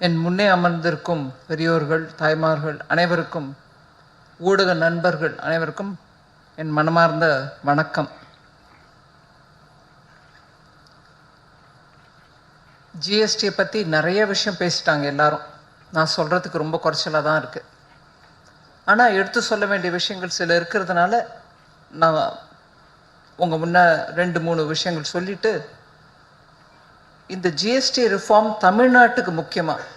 என் முன்னே அமர்ந்திருக்கும் பெரியோர்கள், தாய்மார்கள் அனைவருக்கும், ஊடக நண்பர்கள் அனைவருக்கும் என் மனமார்ந்த வணக்கம். ஜிஎஸ்டியை பற்றி நிறைய விஷயம் பேசிட்டாங்க எல்லாரும். நான் சொல்கிறதுக்கு ரொம்ப குறைச்சலாக தான் இருக்குது. ஆனால் எடுத்து சொல்ல வேண்டிய விஷயங்கள் சில இருக்கிறதுனால நான் உங்கள் முன்னே 2-3 விஷயங்கள் சொல்லிவிட்டு, இந்த ஜிஎஸ்டி ரிஃபார்ம் தமிழ்நாட்டுக்கு முக்கியமாக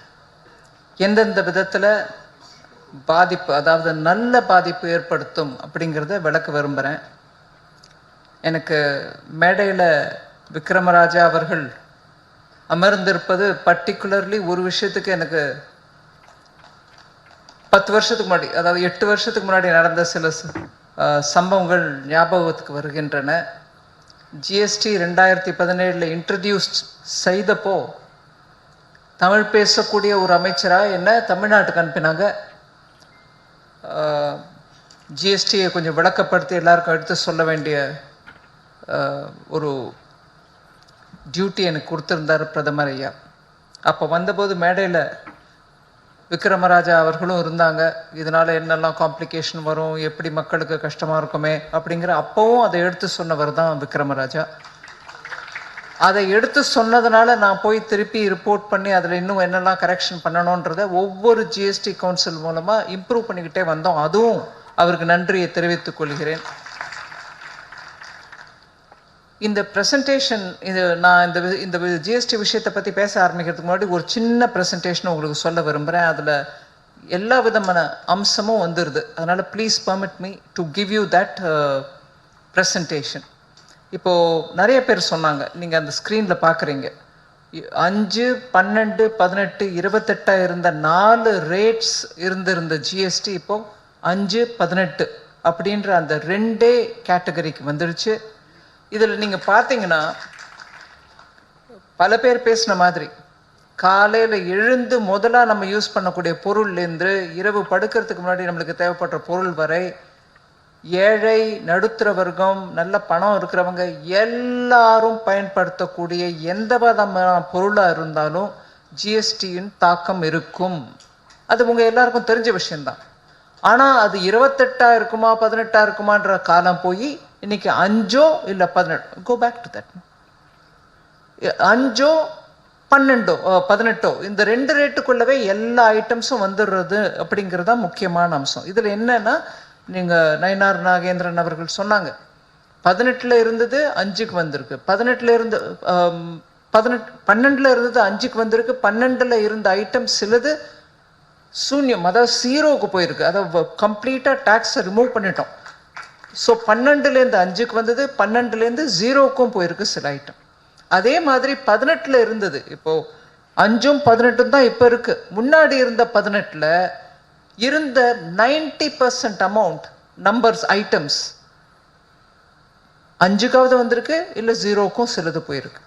எந்தெந்த விதத்தில் பாதிப்பு, அதாவது நல்ல பாதிப்பு ஏற்படுத்தும் அப்படிங்கிறத விளக்க விரும்புகிறேன். எனக்கு மேடையில் விக்ரமராஜா அவர்கள் அமர்ந்திருப்பது பர்டிகுலர்லி ஒரு விஷயத்துக்கு எனக்கு 10 வருஷத்துக்கு முன்னாடி, அதாவது 8 வருஷத்துக்கு முன்னாடி நடந்த சில சம்பவங்கள் ஞாபகத்துக்கு வருகின்றன. ஜிஎஸ்டி 2017 இன்ட்ரடியூஸ் செய்தப்போ தமிழ் பேசக்கூடிய ஒரு அமைச்சராக என்ன தமிழ்நாட்டுக்கு அனுப்பினாங்க. ஜிஎஸ்டியை கொஞ்சம் விளக்கப்படுத்தி எல்லாருக்கும் எடுத்து சொல்ல வேண்டிய ஒரு டியூட்டி எனக்கு கொடுத்துருந்தார் பிரதமர் ஐயா. அப்போ வந்தபோது மேடையில் விக்ரமராஜா அவர்களும் இருந்தாங்க. இதனால் என்னெல்லாம் காம்ப்ளிகேஷன் வரும், எப்படி மக்களுக்கு கஷ்டமாக இருக்குமே அப்படிங்கிற அப்போவும் அதை எடுத்து சொன்னவர் தான் விக்ரமராஜா. அதை எடுத்து சொன்னதுனால நான் போய் திருப்பி ரிப்போர்ட் பண்ணி அதில் இன்னும் என்னெல்லாம் கரெக்ஷன் பண்ணணுன்றதை ஒவ்வொரு ஜிஎஸ்டி கவுன்சில் மூலமாக இம்ப்ரூவ் பண்ணிக்கிட்டே வந்தோம். அதுவும் அவருக்கு நன்றியை தெரிவித்துக் கொள்கிறேன். இந்த ப்ரெசன்டேஷன், நான் இந்த ஜிஎஸ்டி விஷயத்தை பற்றி பேச ஆரம்பிக்கிறதுக்கு முன்னாடி ஒரு சின்ன ப்ரெசன்டேஷன் உங்களுக்கு சொல்ல விரும்புகிறேன். அதில் எல்லா விதமான அம்சமும் வந்துடுது. அதனால் please permit me to give you that presentation. இப்போது நிறைய பேர் சொன்னாங்க, நீங்கள் அந்த ஸ்க்ரீனில் பார்க்குறீங்க, 5, 12, 18, 28 இருந்த 4 ரேட்ஸ் இருந்திருந்த ஜிஎஸ்டி இப்போது 5, 18 அப்படின்ற அந்த 2 கேட்டகரிக்கு வந்துடுச்சு. இதில் நீங்கள் பார்த்தீங்கன்னா பல பேர் பேசின மாதிரி காலையில் எழுந்து முதலாக நம்ம யூஸ் பண்ணக்கூடிய பொருள்லேருந்து இரவு படுக்கிறதுக்கு முன்னாடி நம்மளுக்கு தேவைப்படுற பொருள் வரை, ஏழை நடுத்தர வர்க்கம், நல்ல பணம் இருக்கிறவங்க எல்லாரும் பயன்படுத்தக்கூடிய எந்த விதமான பொருளாக இருந்தாலும் ஜிஎஸ்டியின் தாக்கம் இருக்கும். அது உங்கள் எல்லாருக்கும் தெரிஞ்ச விஷயம்தான். ஆனால் அது 28 இருக்குமா 18 இருக்குமான்ற காலம் போய் இன்னைக்கு 5 இல்லை 18, கோ பேக் டு தட், 5, 12, 18 இந்த 2 ரேட்டுக்குள்ளவே எல்லா ஐட்டம்ஸும் வந்துடுறது அப்படிங்கிறது தான் முக்கியமான அம்சம். இதில் என்னன்னா, நீங்கள் நயினார் நாகேந்திரன் அவர்கள் சொன்னாங்க, 18 இருந்தது 5க்கு வந்திருக்கு, 12 இருந்தது 5க்கு வந்திருக்கு, 12 இருந்த ஐட்டம் சிலது சூன்யம், அதாவது 0க்கு போயிருக்கு, அதாவது கம்ப்ளீட்டாக டேக்ஸை ரிமூவ் பண்ணிட்டோம். ஸோ 12லேருந்து 5க்கு வந்தது, 12லேருந்து 0க்கும் போயிருக்கு சில ஐட்டம். அதே மாதிரி 18 இருந்தது, இப்போது 5ம் 18 தான் இப்போ இருக்குது. முன்னாடி இருந்த 18 இருந்த 90% அமௌண்ட் நம்பர்ஸ் ஐட்டம்ஸ் 5க்காவது வந்திருக்கு, இல்லை 0க்கும் சிலது போயிருக்கு.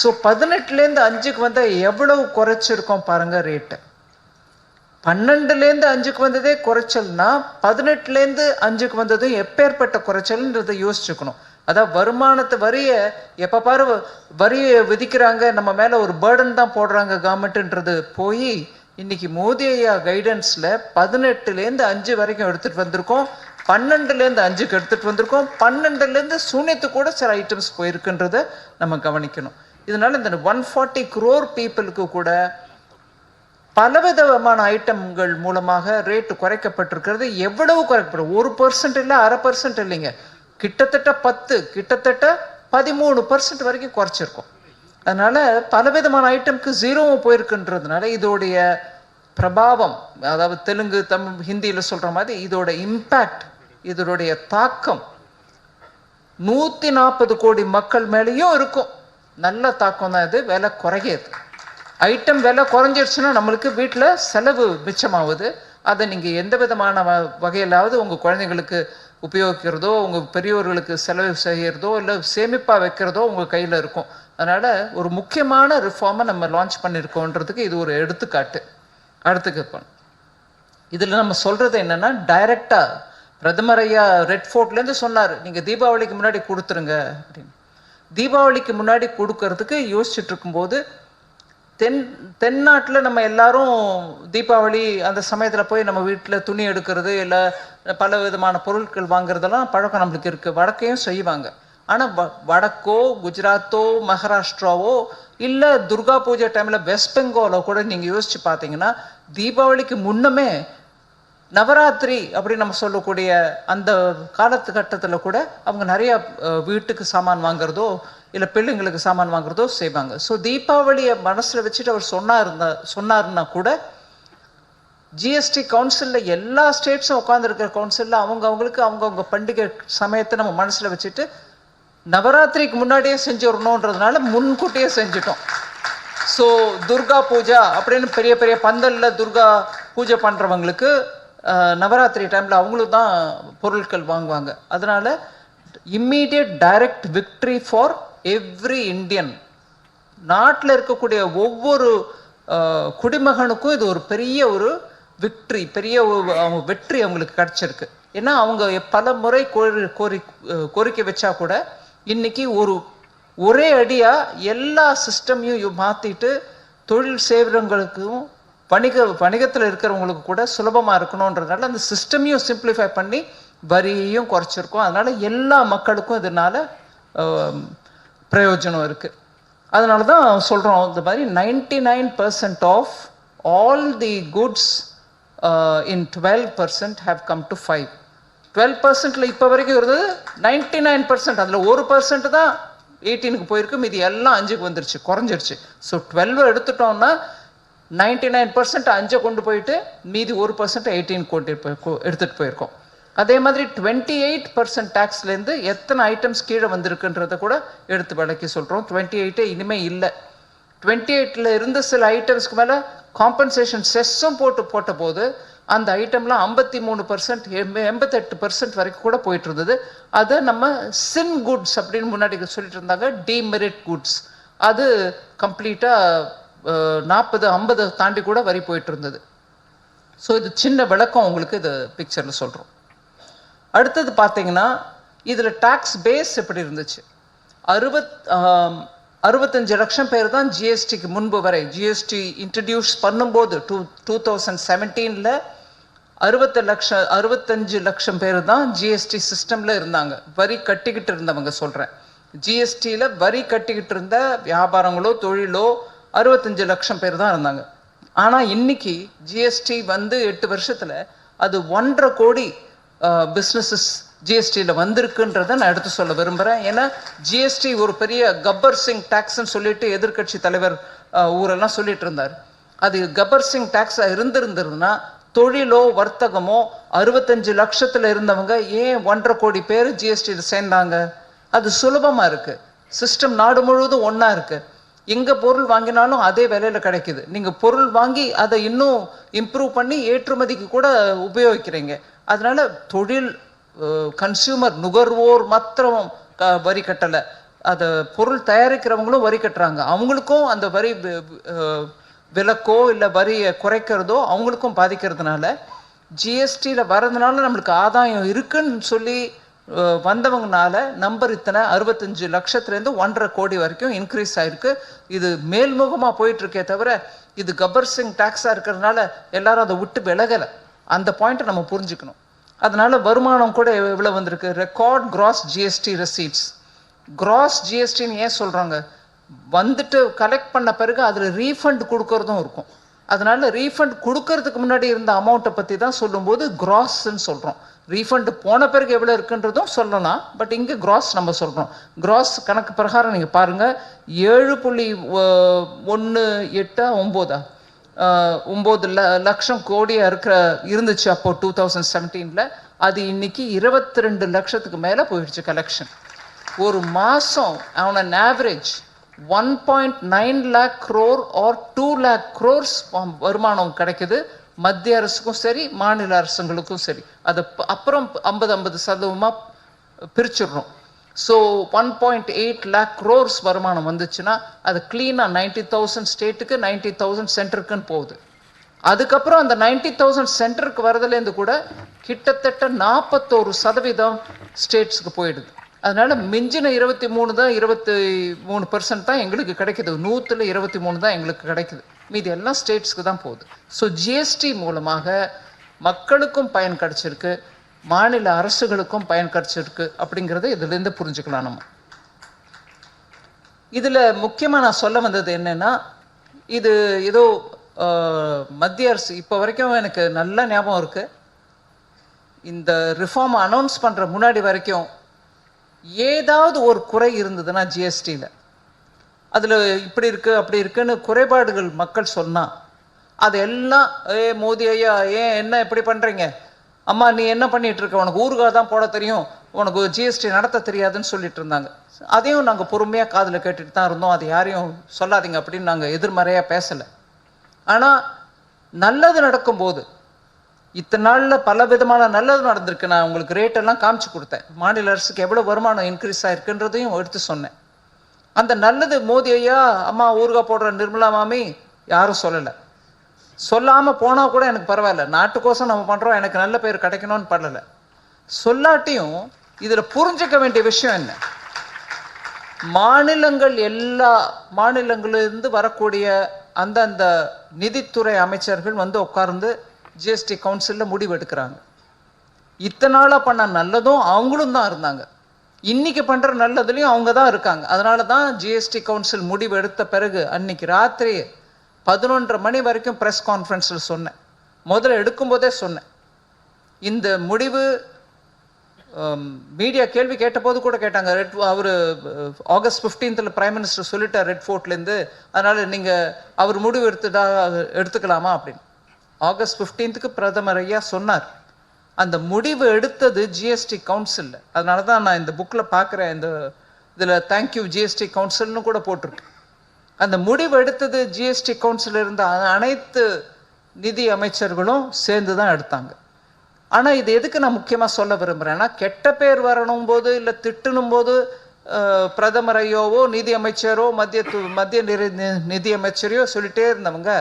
ஸோ 18லேருந்து 5க்கு வந்தால் எவ்வளவு குறைச்சிருக்கோம் பாருங்கள் ரேட்டை. 12லேருந்து 5க்கு வந்ததே குறைச்சல்னா 18லேருந்து 5க்கு வந்ததும் எப்பேற்பட்ட குறைச்சல்ன்றதை யோசிச்சுக்கணும். அதாவது வருமானத்தை வரியை எப்போ பாரு வரியை விதிக்கிறாங்க, நம்ம மேலே ஒரு பேர்டன் தான் போடுறாங்க கவர்மெண்ட்டுன்றது போய் இன்னைக்கு மோடி ஐயா கைடன்ஸில் 18லேருந்து 5 வரைக்கும் எடுத்துகிட்டு வந்திருக்கோம், 12லேருந்து 5க்கு எடுத்துகிட்டு வந்திருக்கோம், 12லேருந்து சூன்யத்துக்கு கூட சில ஐட்டம்ஸ் போயிருக்குன்றதை நம்ம கவனிக்கணும். இதனால இந்த 140 crore பீப்புளுக்கு கூட பலவிதமான ஐட்டம்கள் மூலமாக ரேட்டு குறைக்கப்பட்டிருக்கிறது. எவ்வளவு குறைக்கப்படும்? 1% இல்லை, 0.5% இல்லைங்க, கிட்டத்தட்ட 10, கிட்டத்தட்ட 13% வரைக்கும் குறைச்சிருக்கோம். அதனால பலவிதமான ஐட்டம்க்கு 0வும் போயிருக்குன்றதுனால இதோடைய பிரபாவம், அதாவது தெலுங்கு, தமிழ், ஹிந்தியில் சொல்கிற மாதிரி இதோட இம்பேக்ட், இதனுடைய தாக்கம் 140 கோடி மக்கள் மேலேயும் இருக்கும். நல்ல தாக்கம் தான் இது. விலை குறையாது, ஐட்டம் விலை குறைஞ்சிருச்சுன்னா நம்மளுக்கு வீட்டில் செலவு மிச்சமாகுது. அதை நீங்கள் எந்த விதமான வகையிலாவது உங்கள் குழந்தைங்களுக்கு உபயோகிக்கிறதோ, உங்கள் பெரியோர்களுக்கு செலவு செய்கிறதோ, இல்லை சேமிப்பாக வைக்கிறதோ உங்கள் கையில் இருக்கும். அதனால் ஒரு முக்கியமான ரிஃபார்மை நம்ம லான்ச் பண்ணியிருக்கோன்றதுக்கு இது ஒரு எடுத்துக்காட்டு. அடுத்துக்கு இதில் நம்ம சொல்கிறது என்னென்னா, டைரெக்டாக பிரதமர் ஐயா ரெட் ஃபோர்ட்லேருந்து சொன்னார், நீங்கள் தீபாவளிக்கு முன்னாடி கொடுத்துருங்க அப்படின்னு. தீபாவளிக்கு முன்னாடி கொடுக்கறதுக்கு யோசிச்சுட்டு இருக்கும்போது தென்னாட்டில் நம்ம எல்லாரும் தீபாவளி அந்த சமயத்தில் போய் நம்ம வீட்டில் துணி எடுக்கிறது இல்லை பல விதமான பொருட்கள் வாங்குறதெல்லாம் பழக்கம் நம்மளுக்கு இருக்குது. வடக்கையும் செய்வாங்க. ஆனால் வடக்கோ குஜராத்தோ மகாராஷ்டிராவோ இல்லை துர்கா பூஜை டைமில் வெஸ்ட் பெங்காலோ கூட நீங்கள் யோசிச்சு பார்த்தீங்கன்னா தீபாவளிக்கு முன்னமே நவராத்திரி அப்படின்னு நம்ம சொல்லக்கூடிய அந்த காலத்துக்கட்டத்தில் கூட அவங்க நிறையா வீட்டுக்கு சாமான் வாங்குறதோ இல்லை பிள்ளைங்களுக்கு சாமான் வாங்குறதோ செய்வாங்க. ஸோ தீபாவளியை மனசில் வச்சுட்டு அவர் சொன்னார்னா கூட ஜிஎஸ்டி கவுன்சிலில் எல்லா ஸ்டேட்ஸும் உட்காந்துருக்கிற கவுன்சிலில் அவங்கவுங்க பண்டிகை சமயத்தை நம்ம மனசில் வச்சுட்டு நவராத்திரிக்கு முன்னாடியே செஞ்சிடணுன்றதுனால முன்கூட்டியே செஞ்சிட்டோம். ஸோ துர்கா பூஜா அப்படின்னு பெரிய பெரிய பந்தலில் துர்கா பூஜை பண்ணுறவங்களுக்கு நவராத்திரி டைமில் அவங்களும் தான் பொருட்கள் வாங்குவாங்க. அதனால் immediate direct victory for every Indian. நாட்டில் இருக்கக்கூடிய ஒவ்வொரு குடிமகனுக்கும் இது ஒரு பெரிய ஒரு விக்ட்ரி, பெரிய அவங்க வெற்றி அவங்களுக்கு கிடச்சிருக்கு. ஏன்னா அவங்க பல முறை கோரிக்கை வச்சா கூட இன்னைக்கு ஒரே அடியாக எல்லா சிஸ்டமையும் மாற்றிட்டு தொழில் செய்கிறவங்களுக்கும் வணிகத்தில் இருக்கிறவங்களுக்கு கூட சுலபமாக இருக்கணுன்றதுனால அந்த சிஸ்டமையும் சிம்பிளிஃபை பண்ணி வரியையும் குறைச்சிருக்கோம். அதனால் எல்லா மக்களுக்கும் இதனால் பிரயோஜனம் இருக்குது. அதனால தான் சொல்கிறோம் இந்த மாதிரி 99% of all the goods in 12% have come to 5. 12%ல் இப்போ வரைக்கும் இருந்தது 99%. அதில் 1% தான் 18க்கு போயிருக்கு, மீதி எல்லாம் 5க்கு வந்துருச்சு, குறைஞ்சிருச்சு. ஸோ 12 எடுத்துட்டோம்னா 99% 5 கொண்டு போயிட்டு மீதி 1% 18 எடுத்துகிட்டு போயிருக்கோம். அதே மாதிரி 28% டேக்ஸ்லேருந்து எத்தனை ஐட்டம்ஸ் கீழே வந்திருக்குன்றதை கூட எடுத்து விளக்கி சொல்கிறோம். 28 இனிமேல் இல்லை. 28ல் இருந்து சில ஐட்டம்ஸ்க்கு மேலே காம்பன்சேஷன் செஸ்ஸும் போட்ட போது அந்த ஐட்டம்லாம் 53%, 88% வரைக்கும் கூட போயிட்டு இருந்தது. அதை நம்ம சின் குட்ஸ் அப்படின்னு முன்னாடி சொல்லிட்டு இருந்தாங்க, டிமெரிட் குட்ஸ். அது கம்ப்ளீட்டாக 40-50 தாண்டி கூட வரி போயிட்டு இருந்தது. ஸோ இது சின்ன விளக்கம் உங்களுக்கு இது பிக்சரில் சொல்கிறோம். அடுத்தது பார்த்தீங்கன்னா இதில் டேக்ஸ் பேஸ் எப்படி இருந்துச்சு. 65 லட்சம் பேர் தான் ஜிஎஸ்டிக்கு முன்பு வரை, ஜிஎஸ்டி இன்ட்ரடியூஸ் பண்ணும்போது 2017ல் 65 லட்சம் பேர் தான் ஜிஎஸ்டி சிஸ்டமில் இருந்தாங்க. வரி கட்டிக்கிட்டு இருந்தவங்க சொல்கிறேன். ஜிஎஸ்டியில் வரி கட்டிக்கிட்டு இருந்த வியாபாரங்களோ தொழிலோ 65 லட்சம் பேர் தான் இருந்தாங்க. ஆனால் இன்னைக்கு ஜிஎஸ்டி வந்து 8 வருஷத்தில் அது 1.5 கோடி பிஸ்னஸஸ் ஜிஎஸ்டியில் வந்திருக்குன்றதை நான் எடுத்து சொல்ல விரும்புகிறேன். ஏன்னா ஜிஎஸ்டி ஒரு பெரிய கப்பர் சிங் டேக்ஸ்ன்னு சொல்லிட்டு எதிர்கட்சி தலைவர் ஊரெல்லாம் சொல்லிட்டு இருந்தார். அது கப்பர் சிங் டேக்ஸாக இருந்திருந்ததுன்னா தொழிலோ வர்த்தகமோ 65 லட்சத்தில் இருந்தவங்க ஏன் 1.5 கோடி பேர் ஜிஎஸ்டியில் சேர்ந்தாங்க? அது சுலபமாக இருக்குது. சிஸ்டம் நாடு முழுவதும் ஒன்றா இருக்குது. எங்கே பொருள் வாங்கினாலும் அதே விலையில் கிடைக்குது. நீங்கள் பொருள் வாங்கி அதை இன்னும் இம்ப்ரூவ் பண்ணி ஏற்றுமதிக்கு கூட உபயோகிக்கிறீங்க. அதனால தொழில் கன்சியூமர் நுகர்வோர் மாத்திரம் வரி கட்டலை, அதை பொருள் தயாரிக்கிறவங்களும் வரி கட்டுறாங்க. அவங்களுக்கும் அந்த வரி விலக்கோ இல்லை வரியை குறைக்கிறதோ அவங்களுக்கும் பாதிக்கிறதுனால ஜிஎஸ்டியில் வர்றதுனால நம்மளுக்கு ஆதாயம் இருக்குன்னு சொல்லி வந்தவங்கனால நம்பர் இத்தனை 65 லட்சத்துலேருந்து 1.5 கோடி வரைக்கும் இன்க்ரீஸ் ஆகிருக்கு. இது மேல்முகமாக போயிட்டுருக்கே தவிர இது கப்பர் சிங் டேக்ஸாக இருக்கிறதுனால எல்லாரும் அதை விட்டு விலகலை. அந்த பாயிண்ட்டை நம்ம புரிஞ்சுக்கணும். அதனால வருமானம் கூட எவ்வளோ வந்திருக்கு. Record gross GST receipts. Gross ஜிஎஸ்டின்னு ஏன் சொல்கிறாங்க? வந்துட்டு கலெக்ட் பண்ண பிறகு அதில் ரீஃபண்ட் கொடுக்கறதும் இருக்கும். அதனால ரீஃபண்ட் கொடுக்கறதுக்கு முன்னாடி இருந்த அமௌண்ட்டை பற்றி தான் சொல்லும்போது கிராஸ்ன்னு சொல்கிறோம். ரீஃபண்ட் போன பிறகு எவ்வளோ இருக்குன்றதும் சொல்லலாம், பட் இங்கே கிராஸ் நம்ம சொல்கிறோம். கிராஸ் கணக்கு பிரகாரம் நீங்கள் பாருங்கள், 7.18 லட்சம் கோடியாக இருந்துச்சு அப்போது 2017ல். அது இன்னைக்கு 22 லட்சத்துக்கு மேலே போயிடுச்சு கலெக்ஷன். ஒரு மாதம் on an average 1.9 lakh crore or 2 lakh crores வருமானம் கிடைக்குது. மத்திய அரசுக்கும் சரி மாநில அரசுங்களுக்கும் சரி. அது அப்புறம் 50% பிரிச்சிடுறோம். ஸோ 1.8 lakh crores வருமானம் வந்துச்சுன்னா அது கிளீனாக 90,000 ஸ்டேட்டுக்கு 90,000 சென்டருக்குன்னு போகுது. அதுக்கப்புறம் அந்த 90,000 சென்டருக்கு வரதுலேருந்து கூட கிட்டத்தட்ட 41% ஸ்டேட்ஸுக்கு போயிடுது. அதனால் மிஞ்சின 23 தான் 23% தான் எங்களுக்கு கிடைக்குது. 100ல் 23 தான் எங்களுக்கு கிடைக்குது. மீதி எல்லாம் ஸ்டேட்ஸ்க்கு தான் போகுது. ஸோ ஜிஎஸ்டி மூலமாக மக்களுக்கும் பயன் கிடச்சிருக்கு, மாநில அரசுகளுக்கும் பயன் கிடச்சிருக்கு அப்படிங்கிறத இதுலேருந்து புரிஞ்சுக்கலாம் நம்ம. இதில் முக்கியமாக நான் சொல்ல வந்தது என்னென்னா, இது ஏதோ மத்திய அரசு இப்போ வரைக்கும் எனக்கு நல்ல ஞாபகம் இருக்குது, இந்த ரிஃபார்ம் அனௌன்ஸ் பண்ணுற முன்னாடி வரைக்கும் ஏதாவது ஒரு குறை இருந்ததுன்னா ஜிஎஸ்டியில், அதில் இப்படி இருக்குது அப்படி இருக்குன்னு குறைபாடுகள் மக்கள் சொன்னால் அதெல்லாம் மோடி ஐயா ஏன் என்ன இப்படி பண்ணுறீங்க, அம்மா நீ என்ன பண்ணிகிட்டு இருக்க, உனக்கு ஊறுகாய் தான் போட தெரியும், உனக்கு ஜிஎஸ்டி நடத்த தெரியாதுன்னு சொல்லிட்டு இருந்தாங்க. அதையும் நாங்கள் பொறுமையாக காதில் கேட்டுட்டு தான் இருந்தோம். அது யாரையும் சொல்லாதீங்க அப்படின்னு நாங்கள் எதிர்மறையாக பேசலை. ஆனால் நல்லது நடக்கும்போது, இத்தனை நாளில் பல விதமான நல்லது நடந்திருக்கு. நான் உங்களுக்கு ரேட்டெல்லாம் காமிச்சு கொடுத்தேன், மாநில அரசுக்கு எவ்வளோ வருமானம் இன்க்ரீஸ் ஆகிருக்குன்றதையும் எடுத்து சொன்னேன். அந்த நல்லது மோடி ஐயா அம்மா ஊறுகாய் போடுற நிர்மலா மாமி யாரும் சொல்லலை. சொல்லாமல் போனால் கூட எனக்கு பரவாயில்ல, நாட்டுக்கோசம் நம்ம பண்ணுறோம், எனக்கு நல்ல பேர் கிடைக்கணும்னு பண்ணலை. சொல்லாட்டியும் இதில் புரிஞ்சிக்க வேண்டிய விஷயம் என்ன, மாநிலங்கள் எல்லா மாநிலங்களிலிருந்து வரக்கூடிய அந்தந்த நிதித்துறை அமைச்சர்கள் வந்து உட்கார்ந்து ஜிஎஸ்டி கவுன்சிலில் முடிவு எடுக்கிறாங்க. இத்தனை நாளாக பண்ண நல்லதும் அவங்களும் தான் இருந்தாங்க, இன்னைக்கு பண்ணுற நல்லதுலேயும் அவங்க தான் இருக்காங்க. அதனால தான் ஜிஎஸ்டி கவுன்சில் முடிவு எடுத்த பிறகு அன்னைக்கு ராத்திரி 11:30 மணி வரைக்கும் ப்ரெஸ் கான்ஃபரன்ஸில் சொன்னேன். முதல்ல எடுக்கும்போதே சொன்னேன், இந்த முடிவு மீடியா கேள்வி கேட்டபோது கூட கேட்டாங்க, அவர் ஆகஸ்ட் 15th பிரைம் மினிஸ்டர் சொல்லிட்டார் ரெட் ஃபோர்ட்லேருந்து, அதனால் நீங்கள் அவர் முடிவு எடுத்துக்கலாமா அப்படின்னு. ஆகஸ்ட் 15க்கு பிரதமர் ஐயா சொன்னார். அந்த முடிவு எடுத்தது ஜிஎஸ்டி கவுன்சிலில். அதனால தான் நான் இந்த புக்கில் பார்க்குறேன், இந்த இதில் தேங்க்யூ ஜிஎஸ்டி கவுன்சில்னு கூட போட்டிருக்கு. அந்த முடிவு எடுத்தது ஜிஎஸ்டி கவுன்சில் இருந்த அனைத்து நிதி அமைச்சர்களும் சேர்ந்து தான் எடுத்தாங்க. ஆனால் இது எதுக்கு நான் முக்கியமாக சொல்ல விரும்புகிறேன்னா, கெட்ட பேர் வரணும் போது இல்லை திட்டணும் போது பிரதமர் ஐயோவோ நிதி அமைச்சரோ மத்திய நிதி அமைச்சரையோ சொல்லிட்டே இருந்தவங்க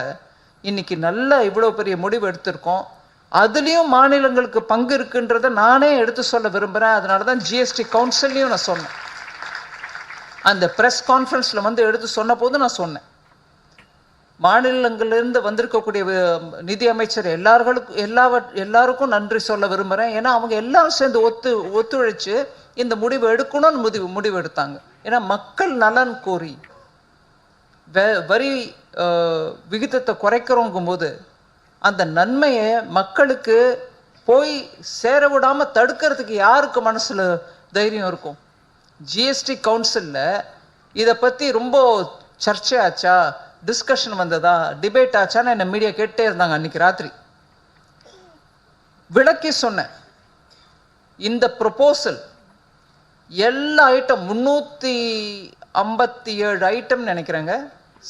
இன்னைக்கு நல்ல இவ்வளோ பெரிய முடிவு எடுத்திருக்கோம், அதுலேயும் மாநிலங்களுக்கு பங்கு இருக்குன்றதை நானே எடுத்து சொல்ல விரும்புகிறேன். அதனால தான் ஜிஎஸ்டி கவுன்சில்லையும் நான் சொன்னேன். அந்த ப்ரெஸ் கான்ஃபரன்ஸில் வந்து எடுத்து சொன்ன போது நான் சொன்னேன், மாநிலங்களிலிருந்து வந்திருக்கக்கூடிய நிதி அமைச்சர் எல்லாருக்கும் நன்றி சொல்ல விரும்புகிறேன். ஏன்னா அவங்க எல்லாரும் சேர்ந்து ஒத்துழைச்சு இந்த முடிவு எடுக்கணும்னு முடிவு எடுத்தாங்க. ஏன்னா மக்கள் நலன் கோரி வரி விகிதத்தை குறைக்கிறோங்கும் போது அந்த நன்மையை மக்களுக்கு போய் சேர விடாமல் தடுக்கிறதுக்கு யாருக்கு மனசில் தைரியம் இருக்கும்? ஜிஎஸ்டி கவுன்சிலில் இதை பற்றி ரொம்ப சர்ச்சையாச்சா, டிஸ்கஷன் வந்ததா, டிபேட் ஆச்சான்னு என்ன மீடியா கேட்டே இருந்தாங்க. அன்னைக்கு ராத்திரி விளக்கி சொன்னேன், இந்த ப்ரொபோசல் எல்லா ஐட்டம் 357 ஐட்டம் நினைக்கிறேங்க,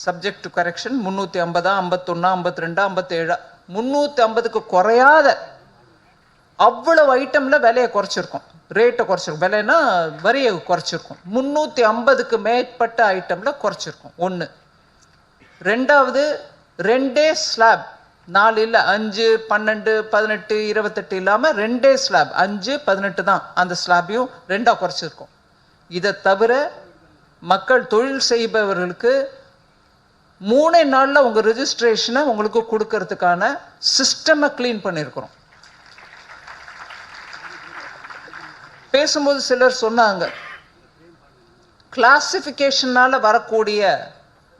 சப்ஜெக்ட் டு கரெக்ஷன் 350, 51, 52, 57, 350க்கு குறையாத அவ்வளவு ஐட்டம்ல விலையை குறைச்சிருக்கோம், ரேட்டை குறைச்சிருக்கோம், விலைன்னா வரியை குறைச்சிருக்கோம். 350க்கு மேற்பட்ட ஐட்டம்ல குறைச்சிருக்கோம். ஒன்று. ரெண்டாவது, 2 ஸ்லாப், 4 இல்லை 5, 12, 18, 28 இல்லாமல் 2 ஸ்லாப், 5, 18 தான். அந்த ஸ்லாபையும் 2ஆக குறைச்சிருக்கோம். இதை தவிர மக்கள் தொழில் செய்பவர்களுக்கு 3 நாளில் உங்கள் ரெஜிஸ்ட்ரேஷனை உங்களுக்கு கொடுக்கறதுக்கான சிஸ்டமை கிளீன் பண்ணியிருக்கிறோம். பேசும்போது சிலர் சொன்னாங்க, கிளாசிஃபிகேஷனால வரக்கூடிய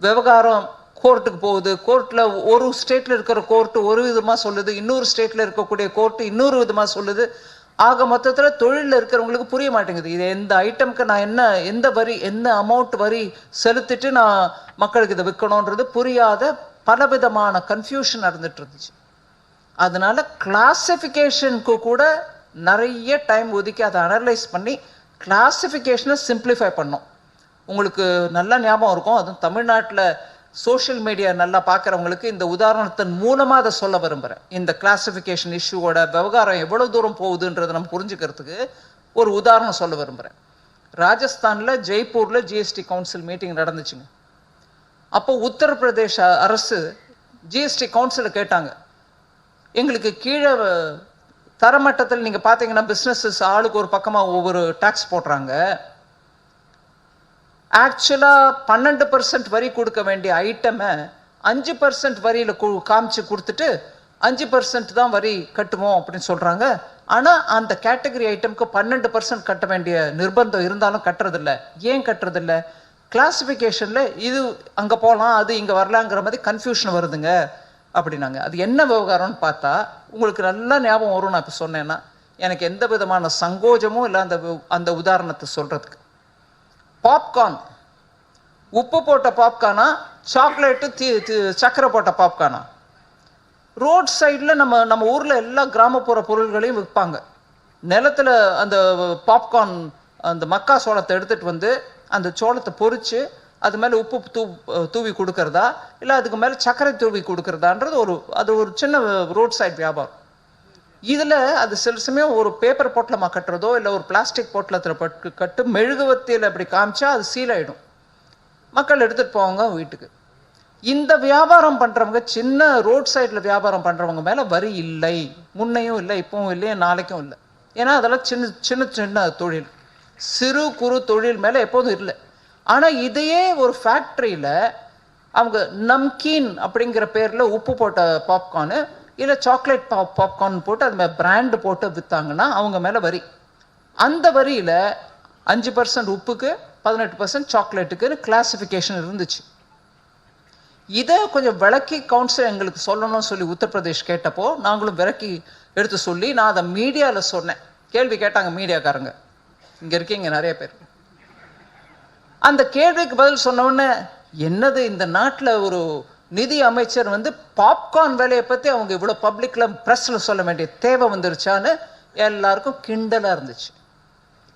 விவகாரம் கோர்ட்டுக்கு போகுது, கோர்ட்டில் ஒரு ஸ்டேட்டில் இருக்கிற கோர்ட்டு ஒரு விதமாக சொல்லுது, இன்னொரு ஸ்டேட்டில் இருக்கக்கூடிய கோர்ட்டு இன்னொரு விதமாக சொல்லுது. ஆக மொத்தத்தில் தொழிலில் இருக்கிறவங்களுக்கு புரிய மாட்டேங்குது, இது எந்த ஐட்டம்க்கு நான் என்ன அமௌண்ட் வரி செலுத்திட்டு நான் மக்களுக்கு இதை விற்கணுன்றது புரியாத பலவிதமான கன்ஃபியூஷன் நடந்துட்டு இருந்துச்சு. அதனால கிளாசிஃபிகேஷனுக்கு கூட நிறைய டைம் ஒதுக்கி அதை அனலைஸ் பண்ணி கிளாசிஃபிகேஷனை சிம்பிளிஃபை பண்ணோம். உங்களுக்கு நல்லா ஞாபகம் இருக்கும், அதுவும் தமிழ்நாட்டில் சோஷியல் மீடியா நல்லா பார்க்குறவங்களுக்கு இந்த உதாரணத்தின் மூலமாக அதை சொல்ல விரும்புகிறேன். இந்த கிளாசிஃபிகேஷன் இஷ்யூவோட விவகாரம் எவ்வளோ தூரம் போகுதுன்றதை நம்ம புரிஞ்சுக்கிறதுக்கு ஒரு உதாரணம் சொல்ல விரும்புகிறேன். ராஜஸ்தானில் ஜெய்ப்பூரில் ஜிஎஸ்டி கவுன்சில் மீட்டிங் நடந்துச்சுங்க. அப்போ உத்தரப்பிரதேச அரசு ஜிஎஸ்டி கவுன்சிலை கேட்டாங்க, எங்களுக்கு கீழே தரமட்டத்தில் நீங்கள் பார்த்தீங்கன்னா பிஸ்னஸஸ் ஆளுக்கு ஒரு பக்கமாக ஒவ்வொரு டேக்ஸ் போடுறாங்க. ஆக்சுவலாக 12% வரி கொடுக்க வேண்டிய ஐட்டமை 5% வரியில் காமிச்சு கொடுத்துட்டு 5% தான் வரி கட்டுவோம் அப்படின்னு சொல்கிறாங்க. ஆனால் அந்த கேட்டகரி ஐட்டமுக்கு 12% கட்ட வேண்டிய நிர்பந்தம் இருந்தாலும் கட்டுறதில்ல. ஏன் கட்டுறதில்ல? கிளாசிஃபிகேஷனில் இது அங்கே போகலாம், அது இங்கே வரலாங்கிற மாதிரி கன்ஃபியூஷன் வருதுங்க அப்படின்னாங்க. அது என்ன விவகாரம்னு பார்த்தா உங்களுக்கு நல்லா ஞாபகம் வரும். நான் இப்போ சொன்னேன்னா எனக்கு எந்த விதமான சங்கோஜமும் இல்லை அந்த உதாரணத்தை சொல்கிறதுக்கு. பாப்கார்ன், உப்பு போட்ட பாப்கார்னா, சாக்லேட்டு சக்கரை போட்ட பாப்கார்னா? ரோட் சைடில் நம்ம ஊரில் எல்லா கிராமப்புற பொருள்களையும் விற்பாங்க. நிலத்தில் அந்த பாப்கார்ன் அந்த மக்கா சோளத்தை எடுத்துகிட்டு வந்து அந்த சோளத்தை பொறிச்சு அது மேலே உப்பு தூவி கொடுக்கறதா இல்லை அதுக்கு மேலே சர்க்கரை தூவி கொடுக்கறதான்றது அது ஒரு சின்ன ரோட் சைட் வியாபாரம். இதில் அது சில சமயம் ஒரு பேப்பர் பொட்டலமாக கட்டுறதோ இல்லை ஒரு பிளாஸ்டிக் பொட்டலத்தில் கட்டு மெழுகுவத்தியில் அப்படி காமிச்சா அது சீல் ஆகிடும். மக்கள் எடுத்துகிட்டு போவாங்க வீட்டுக்கு. இந்த வியாபாரம் பண்ணுறவங்க, சின்ன ரோட் சைடில் வியாபாரம் பண்ணுறவங்க மேலே வரி இல்லை. முன்னையும் இல்லை, இப்பவும் இல்லையே, நாளைக்கும் இல்லை. ஏன்னா அதெல்லாம் சின்ன சின்ன சின்ன தொழில், சிறு குறு தொழில் மேலே எப்போதும் இல்லை. ஆனால் இதையே ஒரு ஃபேக்ட்ரியில் அவங்க நம்கீன் அப்படிங்கிற பேரில் உப்பு போட்ட பாப்கார்னு இல்லை சாக்லேட் பாப்கார்ன் போட்டு அது மேலே பிராண்டு போட்டு விற்றாங்கன்னா அவங்க மேலே வரி. அந்த வரியில் 5% உப்புக்கு 18% சாக்லேட்டுக்குன்னு கிளாசிஃபிகேஷன் இருந்துச்சு. இதை கொஞ்சம் விளக்கி கவுன்சில் எங்களுக்கு சொல்லணும்னு சொல்லி உத்தரப்பிரதேஷ் கேட்டப்போ நாங்களும் விளக்கி எடுத்து சொல்லி நான் அதை மீடியாவில் சொன்னேன். கேள்வி கேட்டாங்க மீடியாக்காரங்க, இங்கே இருக்கீங்க நிறைய பேர். அந்த கேள்விக்கு பதில் சொன்னோடனே, என்னது இந்த நாட்டில் ஒரு நிதி அமைச்சர் வந்து பாப்கார்ன் வேலையை பற்றி அவங்க இவ்வளோ பப்ளிக்கில் ப்ரெஸ்ஸில் சொல்ல வேண்டிய தேவை வந்துருச்சான்னு எல்லாருக்கும் கிண்டலாக இருந்துச்சு.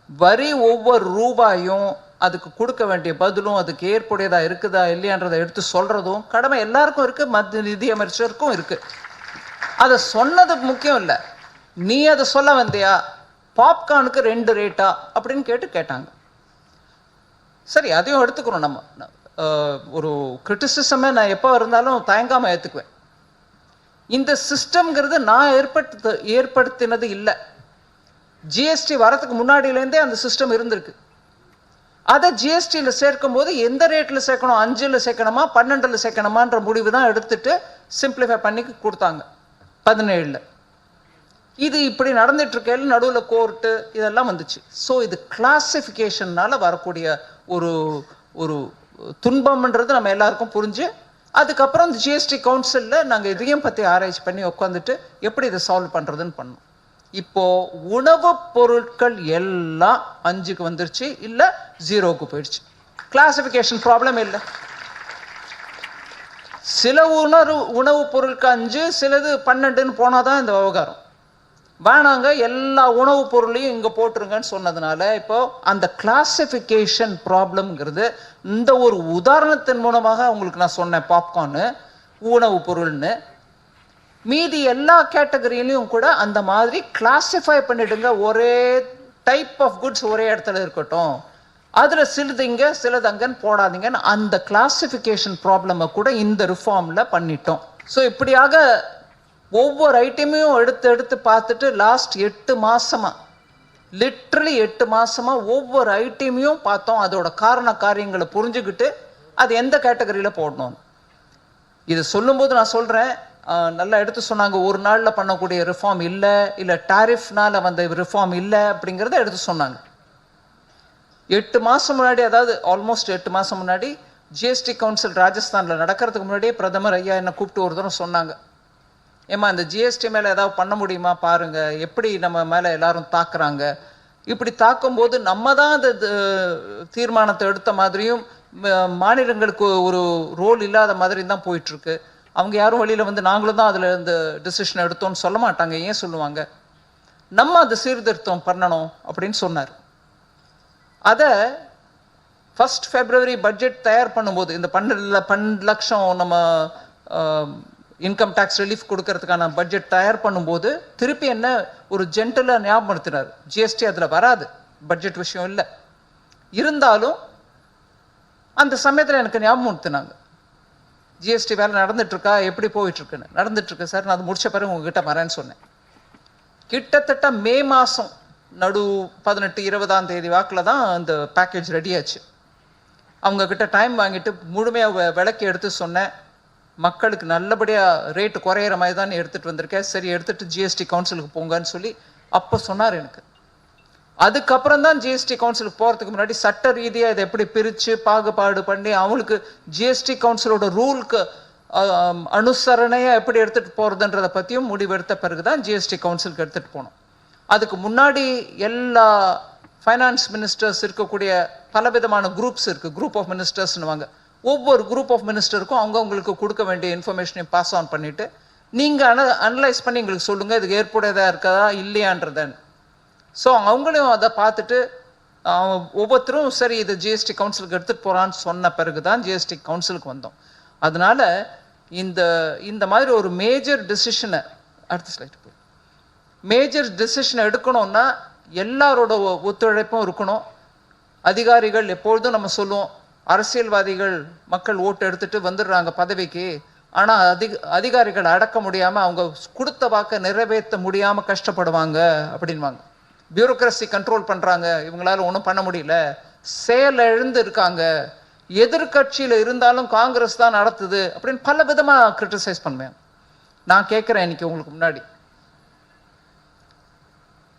வரி ஒவ்வொரு ரூபாயும் அதுக்கு கொடுக்க வேண்டிய பதிலும் அதுக்கு ஏற்புடையதாக இருக்குதா இல்லையான்றதை எடுத்து சொல்கிறதும் கடமை எல்லாருக்கும் இருக்குது, மத்திய நிதி அமைச்சருக்கும் இருக்குது. அதை சொன்னது முக்கியம் இல்லை, நீ அதை சொல்ல வந்தியா, பாப்கார்னுக்கு 2 ரேட்டா அப்படின்னு கேட்டாங்க. சரி, அதையும் எடுத்துக்கிறோம். நம்ம ஒரு கிரிட்டிசிசமை நான் எப்போ இருந்தாலும் தயங்காமல் ஏற்றுக்குவேன். இந்த சிஸ்டம்ங்கிறது நான் ஏற்படுத்தினது இல்லை. ஜிஎஸ்டி வரதுக்கு முன்னாடியிலேருந்தே அந்த சிஸ்டம் இருந்திருக்கு. அதை ஜிஎஸ்டியில் சேர்க்கும் போது எந்த ரேட்டில் சேர்க்கணும், 5ல் சேர்க்கணுமா 12ல் சேர்க்கணுமான்ற முடிவு தான் எடுத்துட்டு சிம்பிளிஃபை பண்ணி கொடுத்தாங்க 17ல். இது இப்படி நடந்துட்டு இருக்கையில் நடுவில் கோர்ட்டு இதெல்லாம் வந்துச்சு. ஸோ இது கிளாசிஃபிகேஷன்னால வரக்கூடிய ஒரு ஒரு துன்பம்ன்றது நம்ம எல்லாருக்கும் புரிஞ்சு, அதுக்கப்புறம் இந்த ஜிஎஸ்டி கவுன்சிலில் நாங்கள் இதையும் பற்றி ஆராய்ச்சி பண்ணி உட்காந்துட்டு எப்படி இதை சால்வ் பண்ணுறதுன்னு பண்ணோம். இப்போ உணவுப் பொருட்கள் எல்லாம் 5க்கு வந்துருச்சு, இல்லை 0க்கு போயிடுச்சு. கிளாசிஃபிகேஷன் ப்ராப்ளம் இல்லை. சில உணவுப் பொருட்கள் 5, சிலது 12ன்னு போனாதான் இந்த விவகாரம். வேணாங்க, எல்லா உணவுப் பொருளையும் இங்கே போட்டுருங்கன்னு சொன்னதுனால இப்போ அந்த கிளாசிஃபிகேஷன் ப்ராப்ளம்ங்கிறது இந்த ஒரு உதாரணத்தின் மூலமாக உங்களுக்கு நான் சொன்னேன். பாப்கார்னு உணவுப் பொருள்னு, மீதி எல்லா கேட்டகரியிலையும் கூட அந்த மாதிரி கிளாசிஃபை பண்ணிடுங்க. ஒரே டைப் ஆஃப் குட்ஸ் ஒரே இடத்துல இருக்கட்டும், அதில் சிலது இங்கே சிலது அங்கன்னு போடாதீங்கன்னு அந்த கிளாசிஃபிகேஷன் ப்ராப்ளமை கூட இந்த ரிஃபார்மில் பண்ணிட்டோம். ஸோ இப்படியாக ஒவ்வொரு ஐட்டமையும் எடுத்து பார்த்துட்டு லாஸ்ட் 8 மாசமா, லிட்ரலி 8 மாசமா ஒவ்வொரு ஐட்டமையும் பார்த்தோம். அதோட காரியங்களை புரிஞ்சுக்கிட்டு அது எந்த கேட்டகரியில் போடணும். இது சொல்லும்போது நான் சொல்கிறேன், நல்லா எடுத்து சொன்னாங்க. ஒரு நாளில் பண்ணக்கூடிய ரிஃபார்ம் இல்லை டாரிஃப்னால வந்த ரிஃபார்ம் இல்லை அப்படிங்கிறத எடுத்து சொன்னாங்க. 8 மாதம் முன்னாடி, அதாவது ஆல்மோஸ்ட் 8 மாதம் முன்னாடி ஜிஎஸ்டி கவுன்சில் ராஜஸ்தானில் நடக்கிறதுக்கு முன்னாடியே பிரதமர் ஐயா என்னை கூப்பிட்டு ஒரு தரம் சொன்னாங்க, ஏம்மா இந்த ஜிஎஸ்டி மேலே ஏதாவது பண்ண முடியுமா பாருங்கள், எப்படி நம்ம மேலே எல்லாரும் தாக்குறாங்க. இப்படி தாக்கும்போது நம்ம தான் அந்த தீர்மானத்தை எடுத்த மாதிரியும் மாநிலங்களுக்கு ஒரு ரோல் இல்லாத மாதிரி தான் போயிட்டுருக்கு. அவங்க யாரும் வழியில் வந்து நாங்களும் தான் அதில் இந்த டிசிஷன் எடுத்தோம்னு சொல்ல மாட்டாங்க. ஏன் சொல்லுவாங்க? நம்ம அதை சீர்திருத்தம் பண்ணணும் அப்படின்னு சொன்னார். அதை 1 February பட்ஜெட் தயார் பண்ணும்போது, இந்த 12 லட்சம் நம்ம இன்கம் டேக்ஸ் ரிலீஃப் கொடுக்கறதுக்கான பட்ஜெட் தயார் பண்ணும்போது திருப்பி என்ன ஒரு ஜென்டலாக ஞாபகப்படுத்தினார், ஜிஎஸ்டி அதில் வராது, பட்ஜெட் விஷயம் இல்லை. இருந்தாலும் அந்த சமயத்தில் எனக்கு ஞாபகப்படுத்தினாங்க, ஜிஎஸ்டி வேலை நடந்துட்டுருக்கா, எப்படி போயிட்டுருக்குன்னு. நடந்துட்டுருக்கு சார், நான் அது முடிச்ச பிறகு உங்ககிட்ட வரேன்னு சொன்னேன். கிட்டத்தட்ட மே மாதம் நடு 18-20ஆம் தேதி வாக்கில் தான் அந்த பேக்கேஜ் ரெடியாச்சு. அவங்கக்கிட்ட டைம் வாங்கிட்டு முழுமையாக விளக்கி எடுத்து சொன்னேன், மக்களுக்கு நல்லபடியாக ரேட்டு குறையிற மாதிரி தான் எடுத்துகிட்டு வந்திருக்கேன், சரி எடுத்துகிட்டு ஜிஎஸ்டி கவுன்சிலுக்கு போங்கன்னு சொல்லி அப்போ சொன்னார் எனக்கு. அதுக்கப்புறம் தான் ஜிஎஸ்டி கவுன்சிலுக்கு போகிறதுக்கு முன்னாடி சட்ட ரீதியாக இதை எப்படி பிரித்து பாகுபாடு பண்ணி அவங்களுக்கு ஜிஎஸ்டி கவுன்சிலோட ரூலுக்கு அனுசரணையாக எப்படி எடுத்துகிட்டு போகிறதுன்றதை பற்றியும் முடிவெடுத்த பிறகு தான் ஜிஎஸ்டி கவுன்சிலுக்கு எடுத்துகிட்டு போனோம். அதுக்கு முன்னாடி எல்லா ஃபைனான்ஸ் மினிஸ்டர்ஸ் இருக்கக்கூடிய பலவிதமான குரூப்ஸ் இருக்குது, குரூப் ஆஃப் மினிஸ்டர்ஸ்னுவாங்க. ஒவ்வொரு குரூப் ஆஃப் மினிஸ்டருக்கும் அவங்கவுங்களுக்கு கொடுக்க வேண்டிய இன்ஃபர்மேஷனையும் பாஸ் ஆன் பண்ணிவிட்டு நீங்கள் அனலைஸ் பண்ணி எங்களுக்கு சொல்லுங்கள் இதுக்கு ஏற்புடையதாக இருக்கதா இல்லையான்றதன்னு. ஸோ அவங்களையும் அதை பார்த்துட்டு ஒவ்வொருத்தரும் சரி இது ஜிஎஸ்டி கவுன்சிலுக்கு எடுத்துகிட்டு போகிறான்னு சொன்ன பிறகு தான் ஜிஎஸ்டி கவுன்சிலுக்கு வந்தோம். அதனால் இந்த மாதிரி ஒரு மேஜர் டிசிஷனை அடுத்த ஸ்லைட் போய் மேஜர் டிசிஷனை எடுக்கணும்னா எல்லாரோட ஒத்துழைப்பும் இருக்கணும். அதிகாரிகள் எப்பொழுதும் நம்ம சொல்லுவோம், அரசியல்வாதிகள் மக்கள் ஓட்டு எடுத்துட்டு வந்துடுறாங்க பதவிக்கு, ஆனால் அதிகாரிகள் அடக்க முடியாமல் அவங்க கொடுத்த வாக்கை நிறைவேற்ற முடியாமல் கஷ்டப்படுவாங்க அப்படின்வாங்க. பியூரோக்ரஸி கண்ட்ரோல் பண்ணுறாங்க, இவங்களால ஒன்றும் பண்ண முடியல, செயல் எழுந்து இருக்காங்க, எதிர்கட்சியில் இருந்தாலும் காங்கிரஸ் தான் நடத்துது அப்படின்னு பல விதமாக கிரிட்டிசைஸ் பண்ணுவேன். நான் கேட்குறேன் இன்னைக்கு உங்களுக்கு முன்னாடி